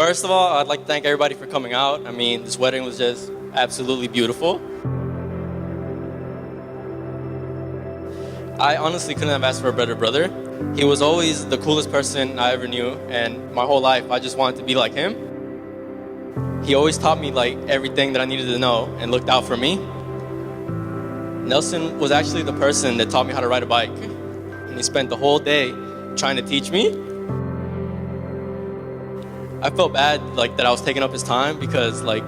First of all, I'd like to thank everybody for coming out. I mean, this wedding was just absolutely beautiful. I honestly couldn't have asked for a better brother. He was always the coolest person I ever knew, and my whole life I just wanted to be like him. He always taught me like everything that I needed to know and looked out for me. Nelson was actually the person that taught me how to ride a bike, and he spent the whole day trying to teach me. I felt bad like that I was taking up his time because like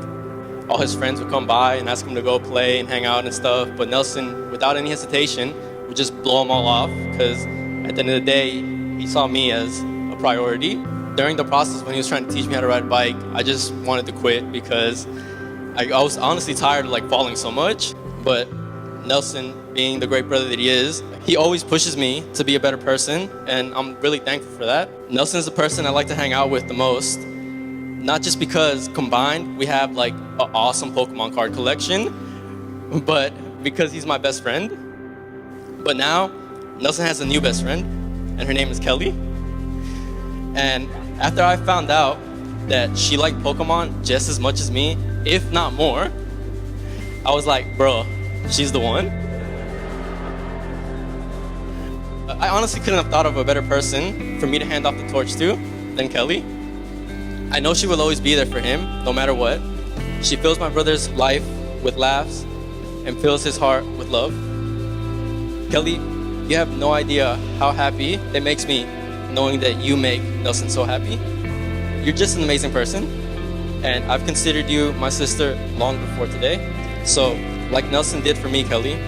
all his friends would come by and ask him to go play and hang out and stuff, but Nelson, without any hesitation, would just blow them all off because at the end of the day, he saw me as a priority. During the process when he was trying to teach me how to ride a bike, I just wanted to quit because I was honestly tired of like falling so much. But Nelson, being the great brother that he is, he always pushes me to be a better person, and I'm really thankful for that. Nelson is the person I like to hang out with the most, not just because combined we have like an awesome Pokemon card collection, but because he's my best friend. But now, Nelson has a new best friend, and her name is Kelly. And after I found out that she liked Pokemon just as much as me, if not more, I was like, bro, she's the one. I honestly couldn't have thought of a better person for me to hand off the torch to than Kelly. I know she will always be there for him, no matter what. She fills my brother's life with laughs and fills his heart with love. Kelly, you have no idea how happy it makes me knowing that you make Nelson so happy. You're just an amazing person, and I've considered you my sister long before today. So, like Nelson did for me, Kelly,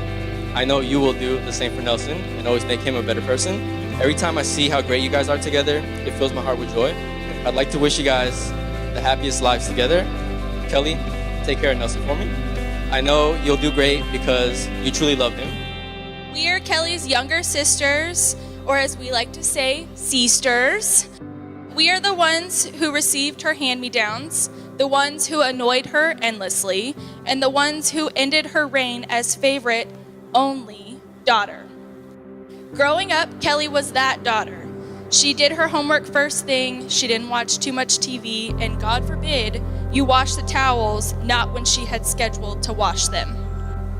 I know you will do the same for Nelson and always make him a better person. Every time I see how great you guys are together, it fills my heart with joy. I'd like to wish you guys the happiest lives together. Kelly, take care of Nelson for me. I know you'll do great because you truly love him. We are Kelly's younger sisters, or as we like to say, sisters. We are the ones who received her hand-me-downs, the ones who annoyed her endlessly, and the ones who ended her reign as favorite only daughter. Growing up, Kelly was that daughter. She did her homework first thing, she didn't watch too much TV, and God forbid, you wash the towels not when she had scheduled to wash them.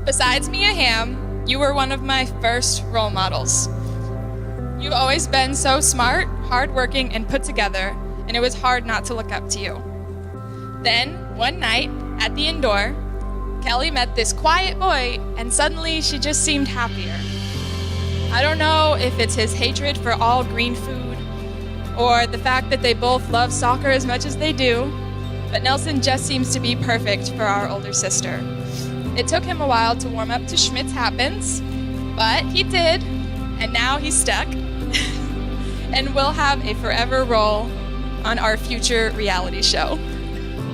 Besides Mia Hamm, you were one of my first role models. You've always been so smart, hardworking, and put together, and it was hard not to look up to you. Then, one night, at the indoor, Kelly met this quiet boy, and suddenly she just seemed happier. I don't know if it's his hatred for all green food, or the fact that they both love soccer as much as they do, but Nelson just seems to be perfect for our older sister. It took him a while to warm up to Schmidt's Happens, but he did, and now he's stuck, and will have a forever role on our future reality show.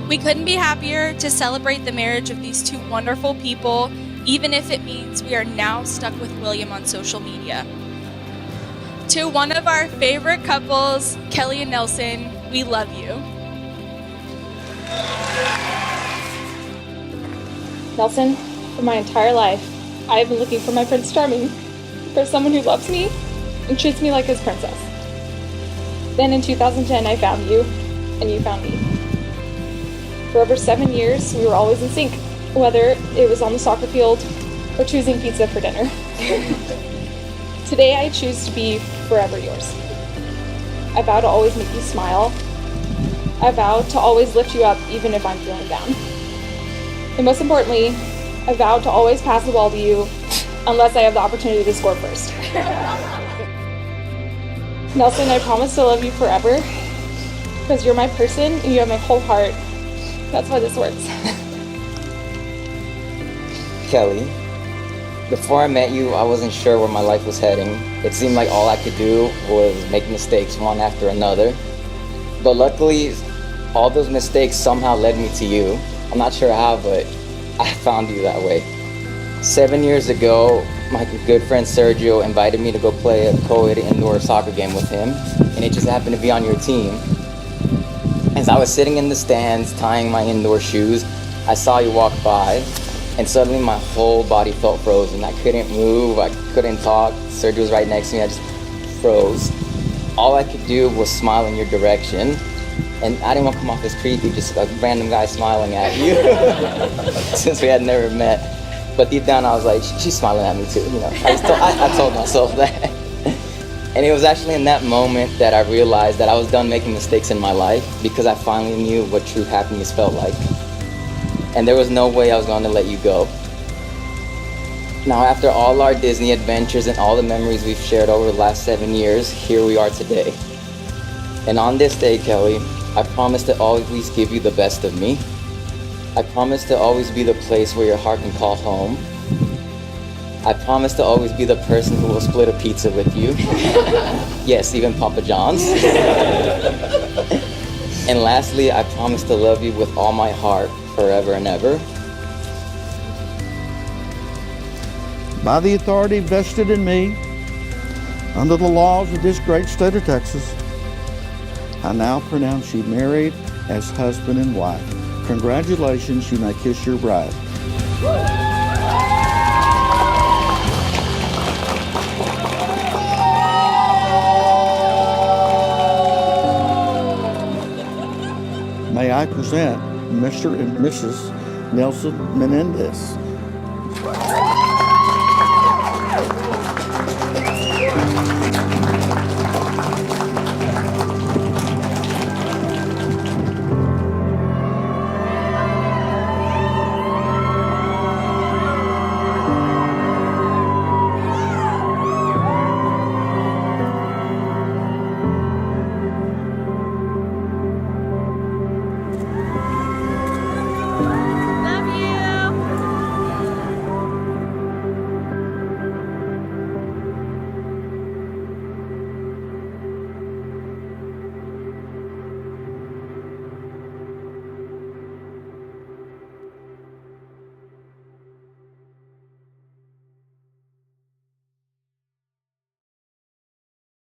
We couldn't be happier to celebrate the marriage of these two wonderful people, even if it means we are now stuck with William on social media. To one of our favorite couples, Kelly and Nelson, we love you. Nelson, for my entire life, I have been looking for my Prince Charming, for someone who loves me and treats me like his princess. Then in 2010, I found you, and you found me. For over 7 years, we were always in sync, whether it was on the soccer field or choosing pizza for dinner. Today, I choose to be forever yours. I vow to always make you smile. I vow to always lift you up, even if I'm feeling down. And most importantly, I vow to always pass the ball to you unless I have the opportunity to score first. Nelson, I promise to love you forever because you're my person and you have my whole heart. That's why this works. Kelly, before I met you, I wasn't sure where my life was heading. It seemed like all I could do was make mistakes one after another. But luckily, all those mistakes somehow led me to you. I'm not sure how, but I found you that way. 7 years ago, my good friend Sergio invited me to go play a co-ed indoor soccer game with him, and it just happened to be on your team. As I was sitting in the stands, tying my indoor shoes, I saw you walk by, and suddenly my whole body felt frozen. I couldn't move, I couldn't talk. Sergio was right next to me, I just froze. All I could do was smile in your direction. And I didn't want to come off as creepy, just a random guy smiling at you, since we had never met. But deep down, I was like, she's smiling at me too, you know. I told myself that. And it was actually in that moment that I realized that I was done making mistakes in my life, because I finally knew what true happiness felt like. And there was no way I was going to let you go. Now, after all our Disney adventures and all the memories we've shared over the last 7 years, here we are today. And on this day, Kelly, I promise to always give you the best of me. I promise to always be the place where your heart can call home. I promise to always be the person who will split a pizza with you. Yes, even Papa John's. And lastly, I promise to love you with all my heart, forever and ever. By the authority vested in me, under the laws of this great state of Texas, I now pronounce you married as husband and wife. Congratulations, you may kiss your bride. May I present Mr. and Mrs. Nelson Menendez.